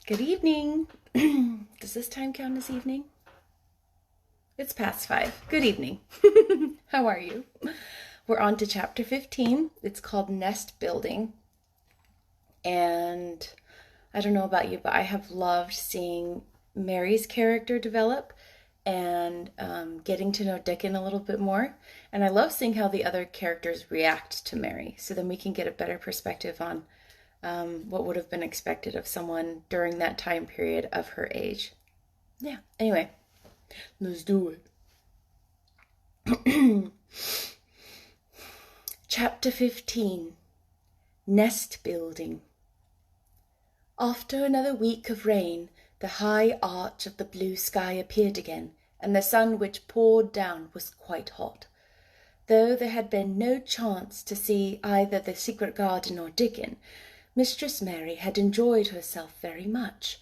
Good evening. Does this time count as evening? It's past 5. Good evening. How are you? We're on to chapter 15. It's called Nest Building. And I don't know about you, but I have loved seeing Mary's character develop and getting to know Dickon a little bit more. And I love seeing how the other characters react to Mary, so then we can get a better perspective on what would have been expected of someone during that time period of her age. Yeah, anyway, let's do it. Chapter 15, Nest Building. After another week of rain, the high arch of the blue sky appeared again, and the sun which poured down was quite hot. Though there had been no chance to see either the secret garden or Dickon, Mistress Mary had enjoyed herself very much.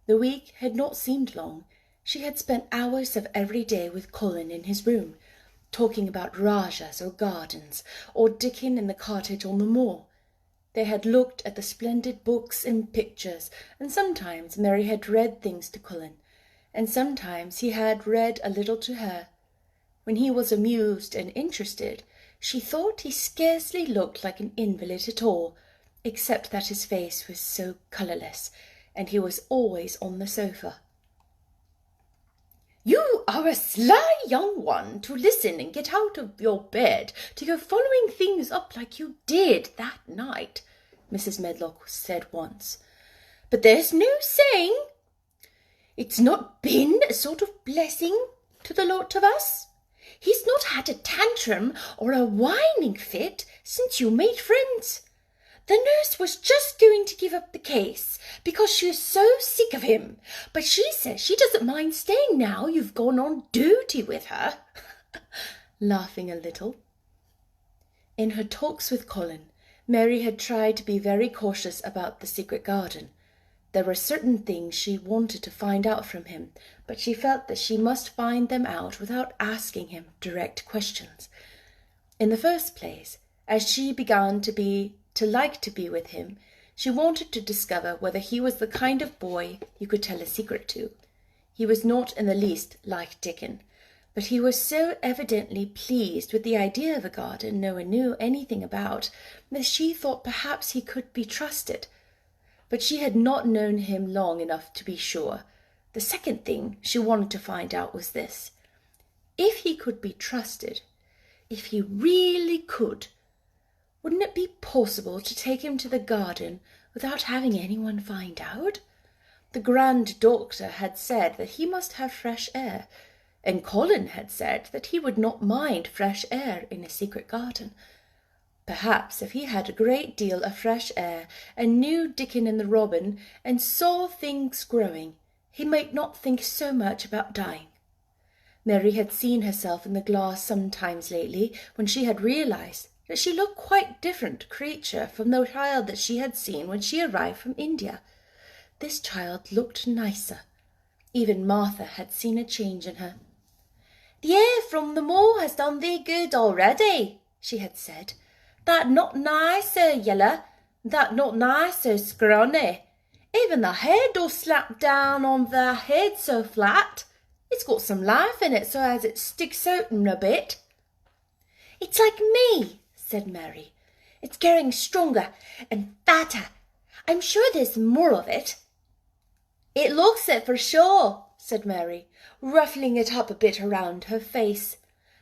The week had not seemed long. She had spent hours of every day with Colin in his room, talking about Rajas or gardens, or Dickon in the cottage on the moor. They had looked at the splendid books and pictures, and sometimes Mary had read things to Colin, and sometimes he had read a little to her. When he was amused and interested, she thought he scarcely looked like an invalid at all, except that his face was so colourless, and he was always on the sofa. "You are a sly young one to listen and get out of your bed to go following things up like you did that night," Mrs. Medlock said once. "But there's no saying. It's not been a sort of blessing to the lot of us. He's not had a tantrum or a whining fit since you made friends. The nurse was just going to give up the case because she is so sick of him, but she says she doesn't mind staying now you've gone on duty with her," laughing a little. In her talks with Colin, Mary had tried to be very cautious about the secret garden. There were certain things she wanted to find out from him, but she felt that she must find them out without asking him direct questions. In the first place, as she began to like to be with him, she wanted to discover whether he was the kind of boy you could tell a secret to. He was not in the least like Dickon, but he was so evidently pleased with the idea of a garden no one knew anything about that she thought perhaps he could be trusted. But she had not known him long enough to be sure. The second thing she wanted to find out was this: if he could be trusted, if he really could, wouldn't it be possible to take him to the garden without having anyone find out? The grand doctor had said that he must have fresh air, and Colin had said that he would not mind fresh air in a secret garden. Perhaps if he had a great deal of fresh air and knew Dickon and the robin and saw things growing, he might not think so much about dying. Mary had seen herself in the glass sometimes lately when she had realized that she looked quite different creature from the child that she had seen when she arrived from India. This child looked nicer. Even Martha had seen a change in her. "The air from the moor has done thee good already," she had said. "That not nicer yellow, that not nicer scrawny. Even the head all slapped down on the head so flat. It's got some life in it so as it sticks out a bit." "It's like me," said Mary. "It's getting stronger and fatter. I'm sure there's more of it." "It looks it for sure," said Mary, ruffling it up a bit around her face.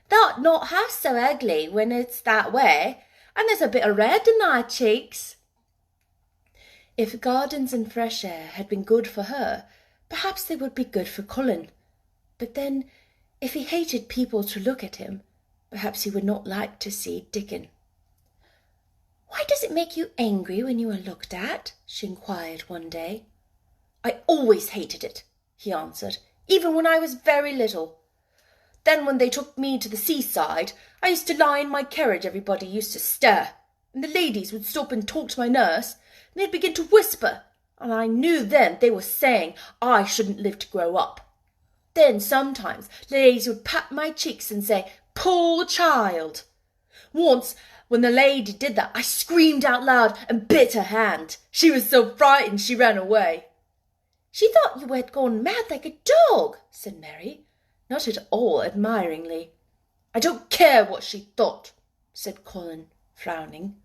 "Thou'rt not half so ugly when it's that way, and there's a bit of red in thy cheeks." If gardens and fresh air had been good for her, perhaps they would be good for Colin. But then, if he hated people to look at him, perhaps he would not like to see Dickon. "Why does it make you angry when you are looked at?" she inquired one day. "I always hated it," he answered, "even when I was very little. Then when they took me to the seaside, I used to lie in my carriage. Everybody used to stare, and the ladies would stop and talk to my nurse, and they'd begin to whisper, and I knew then they were saying I shouldn't live to grow up. Then sometimes the ladies would pat my cheeks and say, 'Poor child.' Once, when the lady did that, I screamed out loud and bit her hand. She was so frightened she ran away. She thought you had gone mad like a dog, said Mary, not at all admiringly. I don't care what she thought, said Colin, frowning.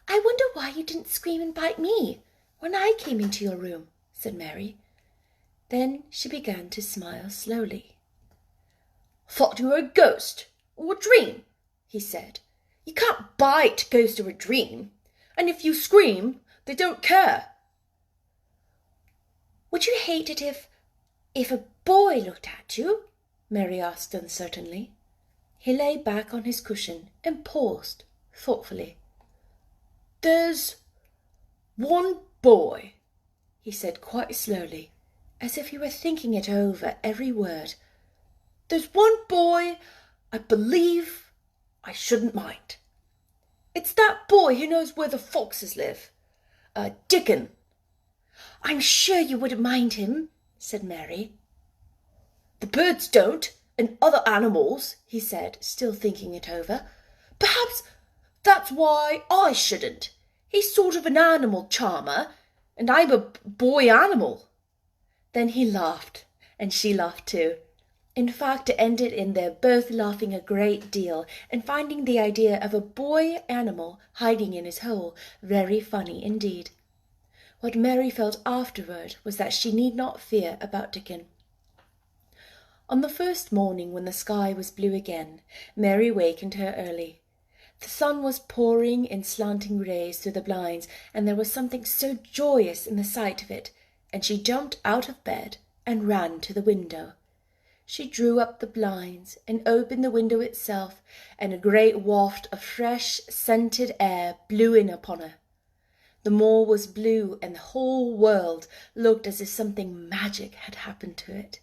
I wonder why you didn't scream and bite me when I came into your room, said Mary. Then she began to smile slowly. Thought you were a ghost or a dream, he said. You can't bite a ghost or a dream, and if you scream, they don't care. Would you hate it if a boy looked at you? Mary asked uncertainly. He lay back on his cushion and paused thoughtfully. There's one boy, he said quite slowly, as if he were thinking it over every word. There's one boy I believe I shouldn't mind. It's that boy who knows where the foxes live. Dickon. I'm sure you wouldn't mind him, said Mary. The birds don't, and other animals, he said, still thinking it over. Perhaps that's why I shouldn't. He's sort of an animal charmer, and I'm a boy animal. Then he laughed, and she laughed too. In fact, it ended in their both laughing a great deal and finding the idea of a boy animal hiding in his hole very funny indeed. What Mary felt afterward was that she need not fear about Dickon. On the first morning, when the sky was blue again, Mary wakened her early. The sun was pouring in slanting rays through the blinds, and there was something so joyous in the sight of it, and she jumped out of bed and ran to the window. She drew up the blinds and opened the window itself, and a great waft of fresh, scented air blew in upon her. The moor was blue, and the whole world looked as if something magic had happened to it.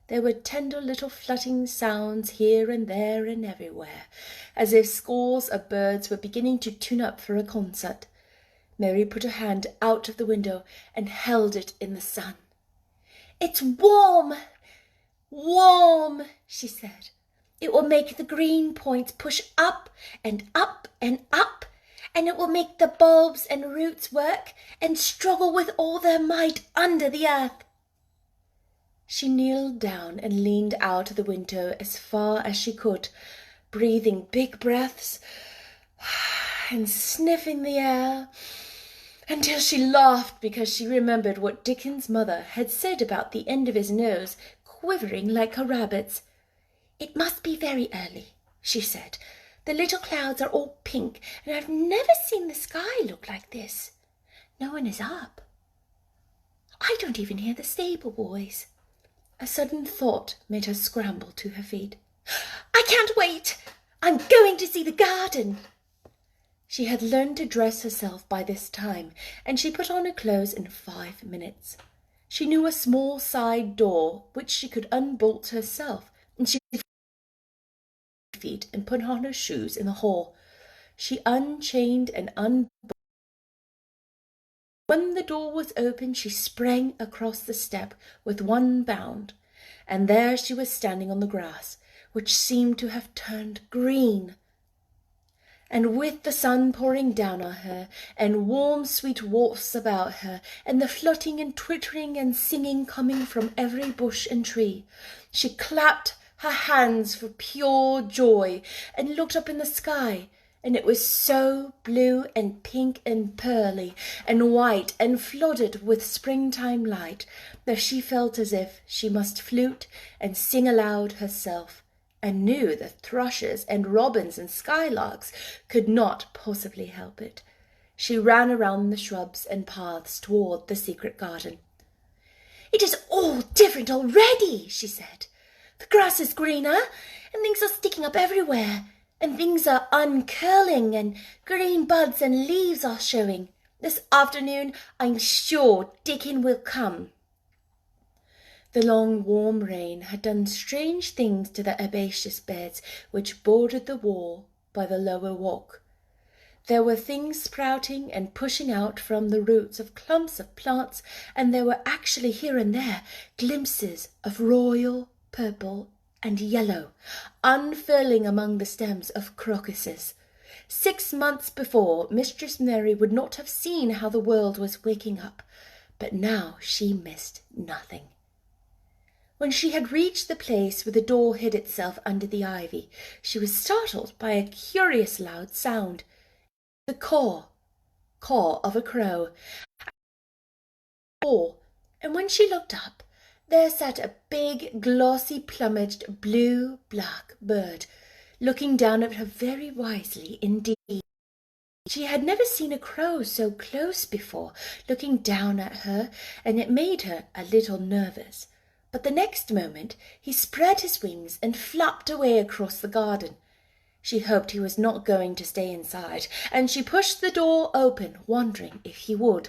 There were tender little flutting sounds here and there and everywhere, as if scores of birds were beginning to tune up for a concert. Mary put her hand out of the window and held it in the sun. It's warm, warm, she said. It will make the green points push up and up and up, and it will make the bulbs and roots work and struggle with all their might under the earth. She kneeled down and leaned out of the window as far as she could, breathing big breaths and sniffing the air, until she laughed because she remembered what Dickon's mother had said about the end of his nose quivering like a rabbit's. It must be very early, she said. The little clouds are all pink, and I've never seen the sky look like this. No one is up. I don't even hear the stable boys. A sudden thought made her scramble to her feet. I can't wait! I'm going to see the garden! She had learned to dress herself by this time, and she put on her clothes in 5 minutes. She knew a small side door which she could unbolt herself, and she feet and put on her shoes in the hall. She unchained and unbolted. When the door was open, she sprang across the step with one bound, and there she was standing on the grass, which seemed to have turned green. And with the sun pouring down on her, and warm sweet wafts about her, and the flutting and twittering and singing coming from every bush and tree, she clapped her hands for pure joy and looked up in the sky, and it was so blue and pink and pearly and white and flooded with springtime light that she felt as if she must flute and sing aloud herself, and knew that thrushes and robins and skylarks could not possibly help it. She ran around the shrubs and paths toward the secret garden. It is all different already, she said. The grass is greener, and things are sticking up everywhere, and things are uncurling, and green buds and leaves are showing. This afternoon I'm sure Dickon will come. The long warm rain had done strange things to the herbaceous beds which bordered the wall by the lower walk. There were things sprouting and pushing out from the roots of clumps of plants, and there were actually here and there glimpses of royal purple and yellow, unfurling among the stems of crocuses. 6 months before, Mistress Mary would not have seen how the world was waking up, but now she missed nothing. When she had reached the place where the door hid itself under the ivy, she was startled by a curious loud sound, the caw of a crow. And when she looked up, there sat a big, glossy plumaged, blue-black bird, looking down at her very wisely indeed. She had never seen a crow so close before, looking down at her, and it made her a little nervous. But the next moment he spread his wings and flapped away across the garden. She hoped he was not going to stay inside, and she pushed the door open, wondering if he would.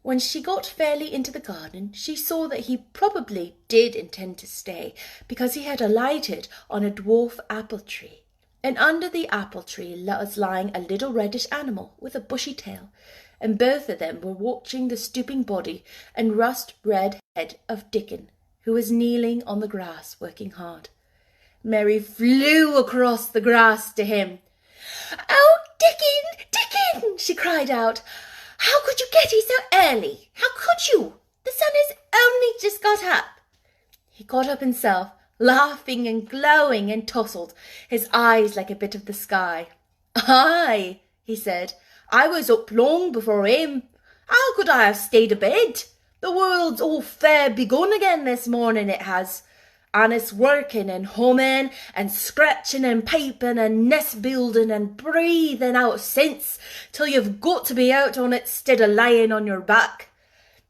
When she got fairly into the garden, she saw that he probably did intend to stay, because he had alighted on a dwarf apple tree, and under the apple tree was lying a little reddish animal with a bushy tail, and both of them were watching the stooping body and rust-red head of Dickon, who was kneeling on the grass working hard. Mary flew across the grass to him. "Oh, Dickon, Dickon!" she cried out. "How could you get here so early? How could you? The sun has only just got up." He got up himself, laughing and glowing and tousled, his eyes like a bit of the sky. "Aye," he said, "I was up long before him. How could I have stayed abed? The world's all fair begun again this morning, it has. And it's working and humming and scratching and piping and nest building and breathing out since, till you've got to be out on it stead of lying on your back.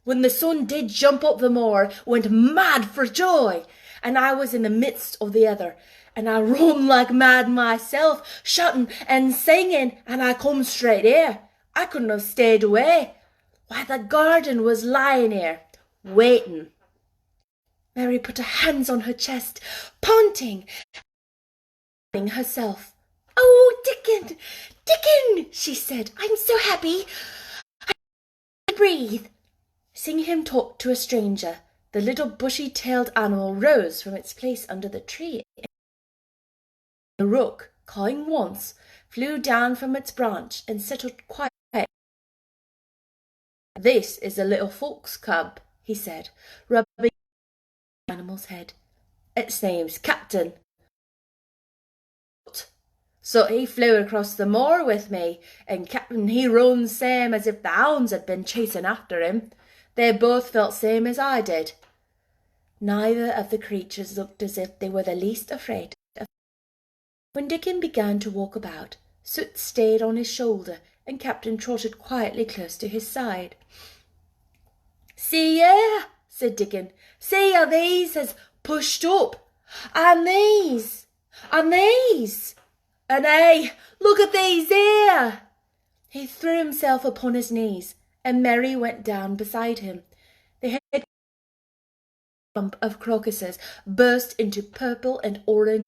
When the sun did jump up the moor, went mad for joy, and I was in the midst of the other, and I run like mad myself, shouting and singing, and I come straight here. I couldn't have stayed away. Why, the garden was lying here, waiting." Mary put her hands on her chest, panting herself. "Oh, Dickon, Dickon," she said, "I'm so happy. I can breathe." Seeing him talk to a stranger, the little bushy-tailed animal rose from its place under the tree. The rook, cawing once, flew down from its branch and settled quietly. "This is a little fox cub," he said, rubbing the animal's head. "Its name's Captain. So he flew across the moor with me, and Captain he run same as if the hounds had been chasing after him. They both felt same as I did." Neither of the creatures looked as if they were the least afraid of him. When Dickon began to walk about, Soot stayed on his shoulder, and Captain trotted quietly close to his side. "See here," said Dickon. "See how these has pushed up, and these, and these, and hey, look at these here." He threw himself upon his knees, and Mary went down beside him. The head clump of crocuses burst into purple and orange.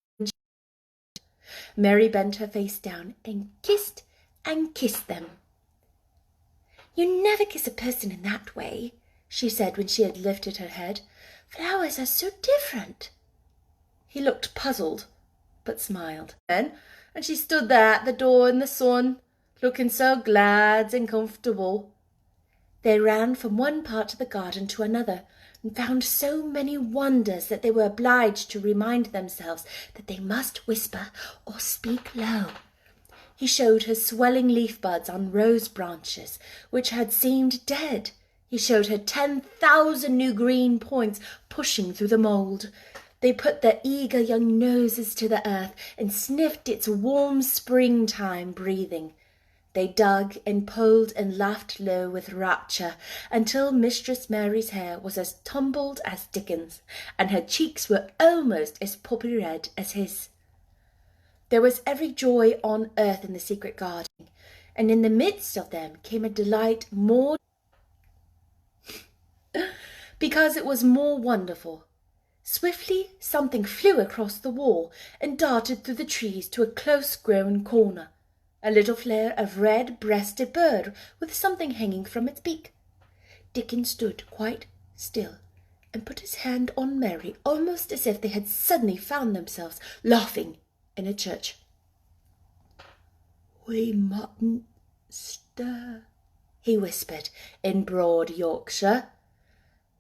Mary bent her face down and kissed them. "You never kiss a person in that way," she said when she had lifted her head. "Flowers are so different." He looked puzzled, but smiled. And she stood there at the door in the sun, looking so glad and comfortable. They ran from one part of the garden to another, and found so many wonders that they were obliged to remind themselves that they must whisper or speak low. He showed her swelling leaf buds on rose branches, which had seemed dead. He showed her 10,000 new green points pushing through the mould. They put their eager young noses to the earth and sniffed its warm springtime breathing. They dug and pulled and laughed low with rapture until Mistress Mary's hair was as tumbled as Dickon's, and her cheeks were almost as poppy red as his. There was every joy on earth in the secret garden, and in the midst of them came a delight more because it was more wonderful. Swiftly something flew across the wall and darted through the trees to a close-grown corner, a little flare of red-breasted bird with something hanging from its beak. Dickon stood quite still and put his hand on Mary, almost as if they had suddenly found themselves laughing in a church. "We mustn't stir," he whispered in broad Yorkshire.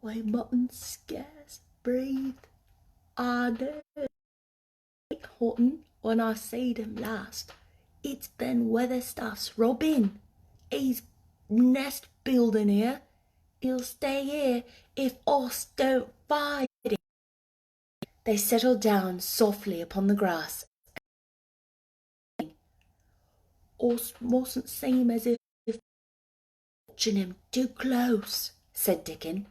We mustn't scarce breathe. I know Horton when I seed him last. It's Ben Weatherstaff's Robin. He's nest building here. He'll stay here if us don't fight him. They settled down softly upon the grass. Us mustn't seem as if watching him too close, said Dickon.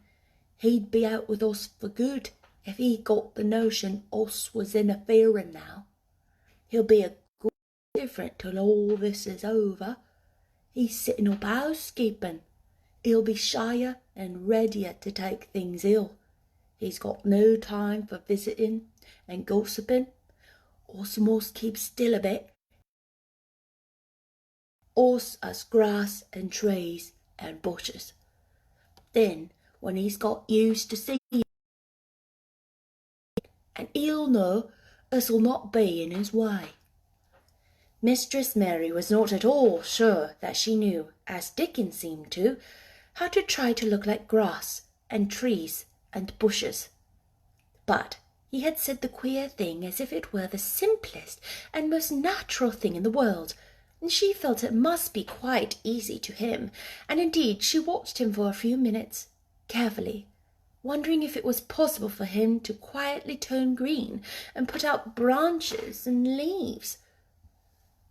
He'd be out with us for good if he got the notion us was interfering now. He'll be a good different till all this is over. He's sitting up housekeeping. He'll be shyer and readier to take things ill. He's got no time for visiting and gossiping. Us must keep still a bit. Us as grass and trees and bushes. Then, when he's got used to seeing, and he'll know us'll not be in his way. Mistress Mary was not at all sure that she knew, as Dickon seemed to, how to try to look like grass and trees and bushes. But he had said the queer thing as if it were the simplest and most natural thing in the world, and she felt it must be quite easy to him, and indeed she watched him for a few minutes, carefully, wondering if it was possible for him to quietly turn green and put out branches and leaves.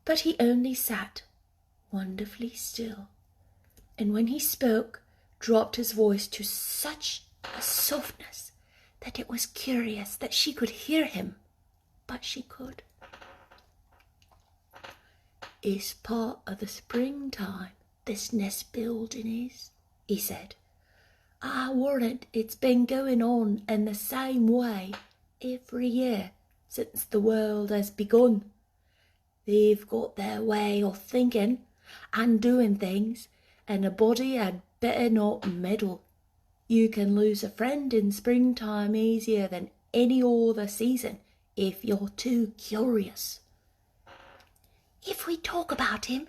But he only sat wonderfully still, and when he spoke, dropped his voice to such a softness that it was curious that she could hear him, but she could. It's part of the springtime, this nest building is, he said. I warrant it's been going on in the same way every year since the world has begun. They've got their way of thinking and doing things, and a body had better not meddle. You can lose a friend in springtime easier than any other season if you're too curious. If we talk about him,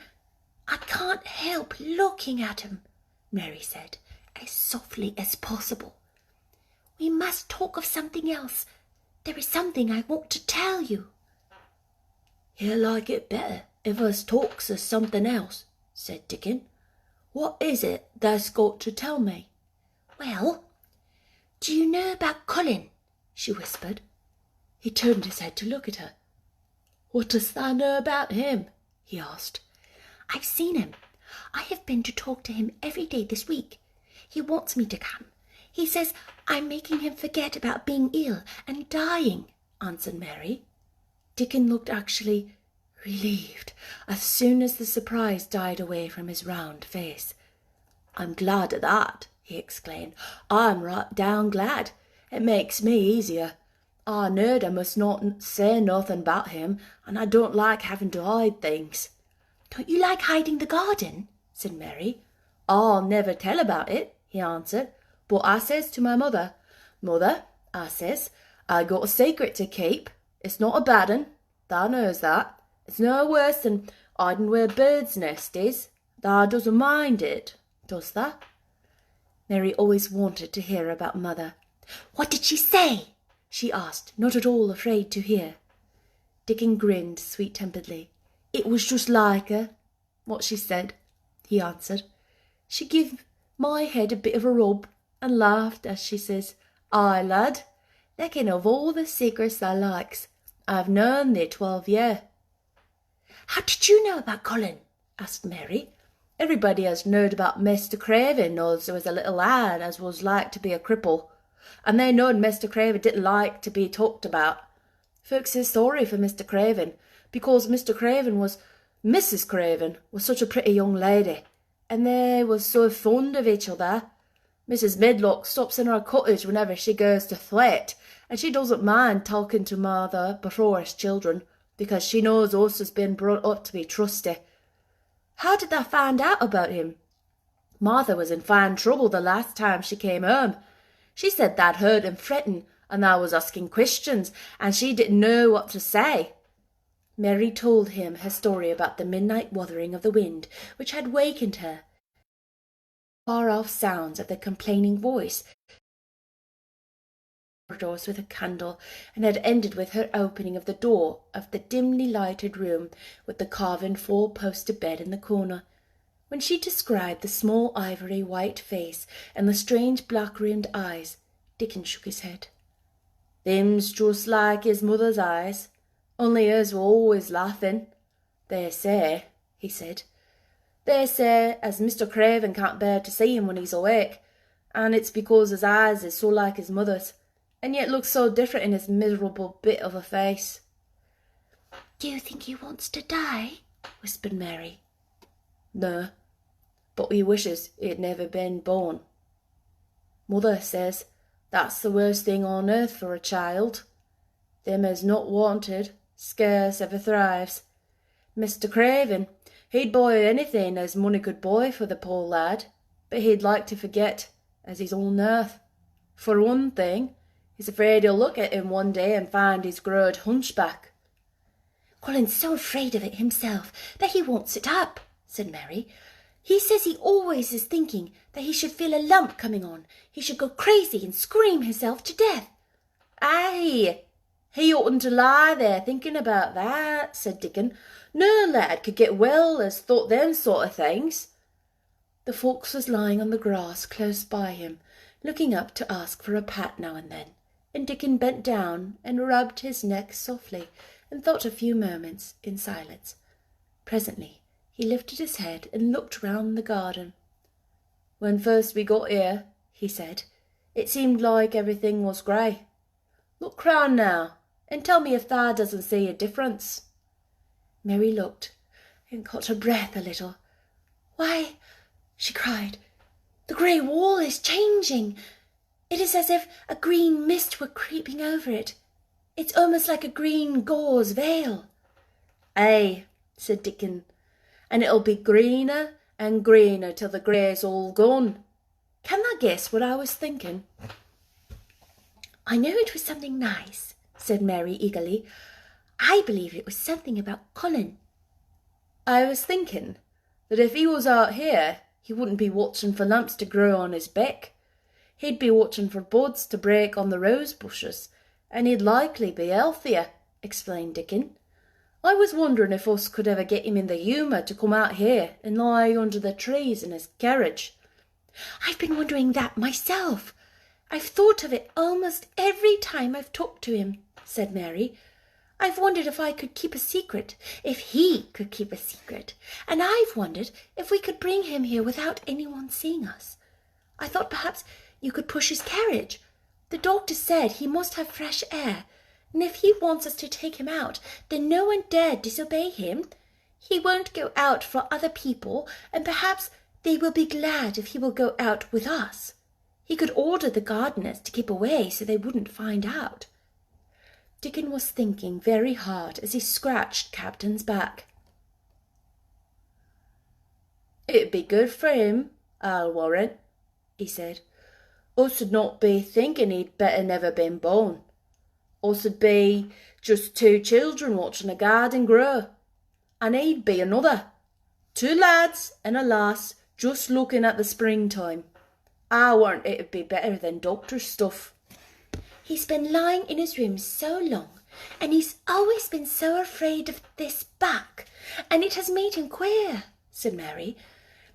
I can't help looking at him, Mary said, as softly as possible. We must talk of something else. There is something I want to tell you. He'll like it better if us talks of something else, said Dickon. What is it that's got to tell me? Well, do you know about Colin? She whispered. He turned his head to look at her. What dost thou know about him? He asked. I've seen him. I have been to talk to him every day this week. He wants me to come. He says I'm making him forget about being ill and dying, answered Mary. Dickon looked actually relieved as soon as the surprise died away from his round face. I'm glad of that, he exclaimed. I'm right down glad. It makes me easier. I knowed I must not say nothing about him, and I don't like having to hide things. Don't you like hiding the garden? Said Mary. I'll never tell about it, he answered. But I says to my mother, Mother, I says, I got a secret to keep. It's not a bad un. Thou knows that. It's no worse than hiding where a bird's nest is. Thou doesn't mind it, does thou? Mary always wanted to hear about Mother. What did she say? She asked, not at all afraid to hear. Dickon grinned sweet-temperedly. It was just like her, what she said, he answered. She give my head a bit of a rub and laughed as she says, Aye, lad, they can have all the secrets thou likes. I've known thee 12 year. How did you know about Colin? Asked Mary. Everybody has knowed about Mr. Craven knows there was a little lad as was like to be a cripple, and they knowed Mr. Craven didn't like to be talked about. Folks is sorry for Mr. Craven, because Mr. Craven was Mrs. Craven was such a pretty young lady, and they was so fond of each other. Mrs. Medlock stops in her cottage whenever she goes to Thwaite, and she doesn't mind talking to Mother before his children, because she knows us has been brought up to be trusty. How did thou find out about him? Martha was in fine trouble the last time she came home. She said tha'd heard him fretting, and thou was asking questions, and she didn't know what to say. Mary told him her story about the midnight wuthering of the wind, which had wakened her. Far-off sounds of the complaining voice corridors with a candle, and had ended with her opening of the door of the dimly lighted room with the carven four-posted bed in the corner. When she described the small ivory white face and the strange black-rimmed eyes, Dickon shook his head. "Them's just like his mother's eyes, only hers were always laughing. They say," he said, "they say as Mr. Craven can't bear to see him when he's awake, and it's because his eyes is so like his mother's, and yet looks so different in his miserable bit of a face." "Do you think he wants to die?" whispered Mary. "No, but he wishes he'd never been born. Mother says that's the worst thing on earth for a child. Them as not wanted scarce ever thrives. Mr. Craven, he'd buy anything as money could buy for the poor lad, but he'd like to forget as he's on earth. For one thing, he's afraid he'll look at him one day and find he's growed hunchback." "Colin's so afraid of it himself that he won't sit up," said Mary. "He says he always is thinking that he should feel a lump coming on. He should go crazy and scream himself to death." "Aye, he oughtn't to lie there thinking about that," said Dickon. "No lad could get well as thought them sort of things." The fox was lying on the grass close by him, looking up to ask for a pat now and then, and Dickon bent down and rubbed his neck softly and thought a few moments in silence. Presently he lifted his head and looked round the garden. "When first we got here," he said, "it seemed like everything was grey. Look round now, and tell me if thou doesn't see a difference." Mary looked and caught her breath a little. "Why," she cried, "the grey wall is changing. It is as if a green mist were creeping over it. It's almost like a green gauze veil." "Aye," said Dickon, "and it'll be greener and greener till the grey's all gone. Can thou guess what I was thinking?" "I know it was something nice," said Mary eagerly. "I believe it was something about Colin." "I was thinking that if he was out here, he wouldn't be watching for lumps to grow on his back. He'd be watching for buds to break on the rose bushes, and he'd likely be healthier," explained Dickon. "I was wondering if us could ever get him in the humour to come out here and lie under the trees in his carriage." "I've been wondering that myself. I've thought of it almost every time I've talked to him," said Mary. "I've wondered if I could keep a secret, if he could keep a secret, and I've wondered if we could bring him here without anyone seeing us. I thought perhaps you could push his carriage. The doctor said he must have fresh air, and if he wants us to take him out, then no one dare disobey him. He won't go out for other people, and perhaps they will be glad if he will go out with us. He could order the gardeners to keep away so they wouldn't find out." Dickon was thinking very hard as he scratched Captain's back. "It'd be good for him, I'll warrant," he said. "Us'd not be thinking he'd better never been born. Us'd be just two children watching a garden grow, and he'd be another. Two lads and a lass just looking at the springtime. I warrant it'd be better than doctor's stuff." "He's been lying in his room so long, and he's always been so afraid of this back, and it has made him queer," said Mary.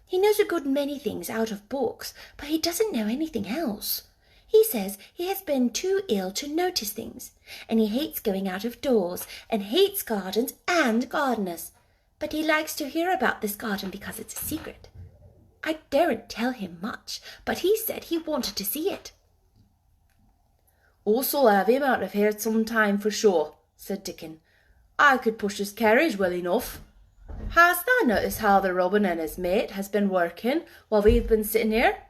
"He knows a good many things out of books, but he doesn't know anything else. He says he has been too ill to notice things, and he hates going out of doors, and hates gardens and gardeners. But he likes to hear about this garden because it's a secret. I daren't tell him much, but he said he wanted to see it." "Us'll have him out of here some time for sure," said Dickon. "I could push his carriage well enough. Hast thou noticed how the robin and his mate has been working while we've been sitting here?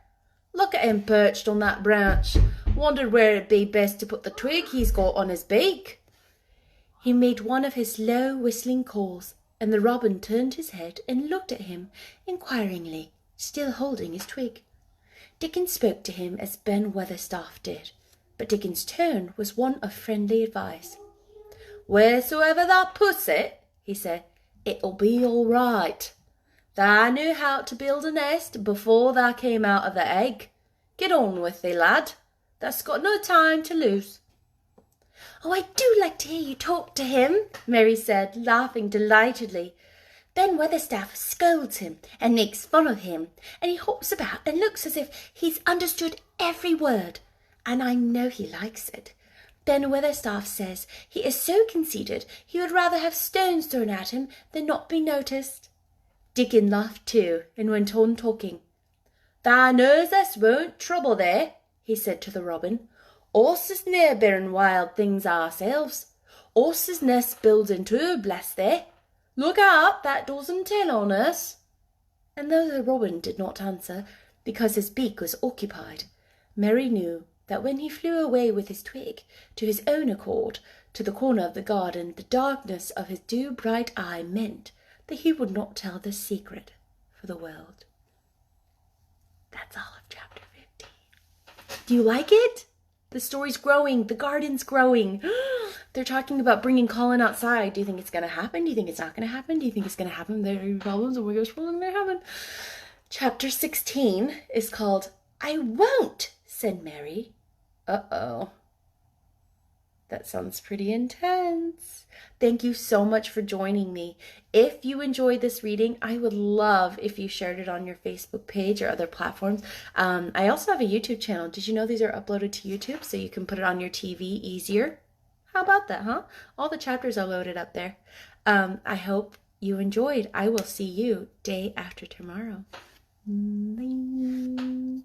Look at him perched on that branch. Wondered where it'd be best to put the twig he's got on his beak." He made one of his low whistling calls, and the robin turned his head and looked at him inquiringly, still holding his twig. Dickon spoke to him as Ben Weatherstaff did, but Dickon's tone was one of friendly advice. "Wheresoever thou puts it," he said, "it'll be all right. Thou knew how to build a nest before thou came out of the egg. Get on with thee, lad. that's got no time to lose." "Oh, I do like to hear you talk to him," Mary said, laughing delightedly. "Ben Weatherstaff scolds him and makes fun of him, and he hops about and looks as if he's understood every word, and I know he likes it. Ben Weatherstaff says he is so conceited he would rather have stones thrown at him than not be noticed." Dickon laughed too, and went on talking. "Tha knows us won't trouble thee," he said to the robin. "Us is ne'er bearing wild things ourselves. Us is nest building too, bless thee. Look out, that doesn't tell on us." And though the robin did not answer, because his beak was occupied, Mary knew that when he flew away with his twig, to his own accord, to the corner of the garden, the darkness of his dew-bright eye meant that he would not tell the secret for the world. That's all of chapter 15. Do you like it? The story's growing. The garden's growing. They're talking about bringing Colin outside. Do you think it's going to happen? Do you think it's not going to happen? Do you think it's going to happen? There are problems. Oh my gosh, what's going to happen? Chapter 16 is called "I Won't," said Mary. Uh-oh. That sounds pretty intense. Thank you so much for joining me. If you enjoyed this reading, I would love if you shared it on your Facebook page or other platforms. I also have a YouTube channel. Did you know these are uploaded to YouTube so you can put it on your TV easier? How about that, huh? All the chapters are loaded up there. I hope you enjoyed. I will see you day after tomorrow. Bye.